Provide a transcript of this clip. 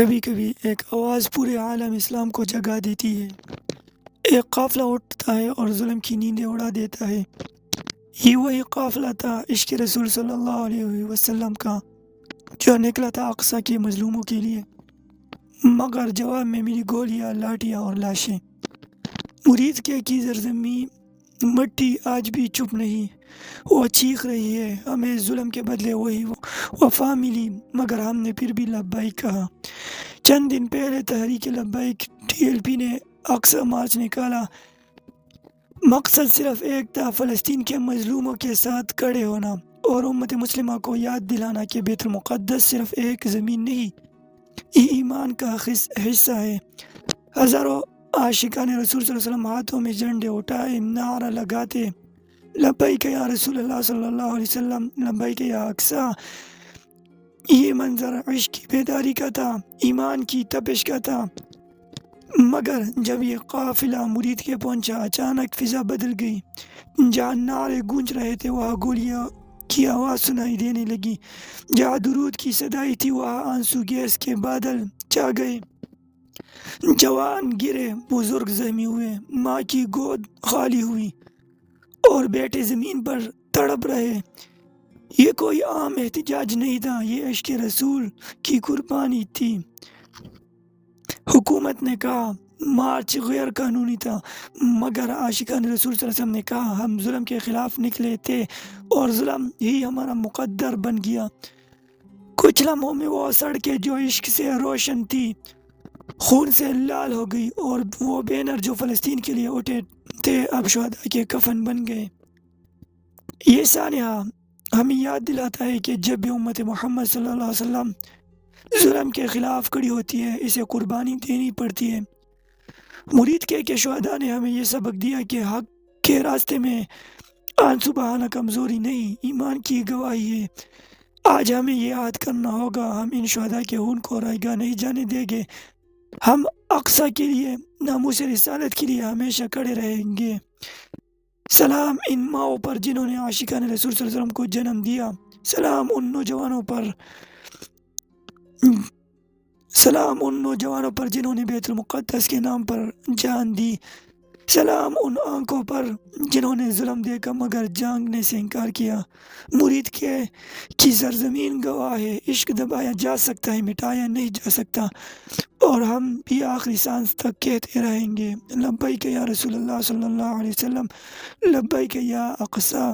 کبھی کبھی ایک آواز پورے عالم اسلام کو جگا دیتی ہے۔ ایک قافلہ اٹھتا ہے اور ظلم کی نیندیں اڑا دیتا ہے۔ یہ وہی قافلہ تھا عشق رسول صلی اللہ علیہ وسلم کا، جو نکلا تھا اقصی کے مظلوموں کے لیے، مگر جواب میں ملی گولیاں، لاٹھیاں اور لاشیں۔ مرید کی زرزمی مٹی آج بھی چپ نہیں، وہ چیخ رہی ہے، ہمیں ظلم کے بدلے وہی وفا ملی، مگر ہم نے پھر بھی لبیک کہا۔ چند دن پہلے تحریک لبیک TLP نے اقصی مارچ نکالا۔ مقصد صرف ایک تھا، فلسطین کے مظلوموں کے ساتھ کھڑے ہونا اور امت مسلمہ کو یاد دلانا کہ بیت المقدس صرف ایک زمین نہیں، یہ ایمان کا حصہ ہے۔ ہزاروں عاشقان رسول صلی اللہ علیہ وسلم ہاتھوں میں جھنڈے اٹھائے، نعرہ لگاتے، لبیک یا رسول اللہ صلی اللہ علیہ وسلم، لبیک یا اقصی۔ یہ منظر عشق کی بیداری کا تھا، ایمان کی تپش کا تھا۔ مگر جب یہ قافلہ مرید کے پہنچا، اچانک فضا بدل گئی۔ جہاں نعرے گونج رہے تھے وہاں گولیاں کی آواز سنائی دینے لگی، جہاں درود کی صدائی تھی وہاں آنسو گیس کے بادل چھا گئے۔ جوان گرے، بزرگ زخمی ہوئے، ماں کی گود خالی ہوئی اور بیٹے زمین پر تڑپ رہے۔ یہ کوئی عام احتجاج نہیں تھا، یہ عشق رسول کی قربانی تھی۔ حکومت نے کہا مارچ غیر قانونی تھا، مگر عاشقان رسول صلی اللہ علیہ وسلم نے کہا ہم ظلم کے خلاف نکلے تھے اور ظلم ہی ہمارا مقدر بن گیا۔ کچھ لمحوں میں وہ سڑکیں جو عشق سے روشن تھی خون سے لال ہو گئی، اور وہ بینر جو فلسطین کے لیے اٹھے تھے اب شہداء کے کفن بن گئے۔ یہ سانحہ ہمیں یاد دلاتا ہے کہ جب بھی امت محمد صلی اللہ علیہ وسلم ظلم کے خلاف کھڑی ہوتی ہے، اسے قربانی دینی پڑتی ہے۔ مرید کے شہداء نے ہمیں یہ سبق دیا کہ حق کے راستے میں آنسو بہانا کمزوری نہیں، ایمان کی گواہی ہے۔ آج ہمیں یہ یاد کرنا ہوگا، ہم ان شہداء کے خون کو رائے گاہ نہیں جانے دیں گے۔ ہم اقصی کے لیے، ناموس رسالت کے لیے ہمیشہ کھڑے رہیں گے۔ سلام ان ماؤں پر جنہوں نے عاشقان رسول صلی اللہ علیہ وسلم کو جنم دیا، سلام ان نوجوانوں پر جنہوں نے بیت المقدس کے نام پر جان دی، سلام ان آنکھوں پر جنہوں نے ظلم دیکھا مگر جانگنے سے انکار کیا۔ مرید کی سرزمین گواہ ہے، عشق دبایا جا سکتا ہے، مٹایا نہیں جا سکتا، اور ہم بھی آخری سانس تک کہتے رہیں گے لبیک یا رسول اللہ صلی اللہ علیہ وسلم، لبیک یا اقصی۔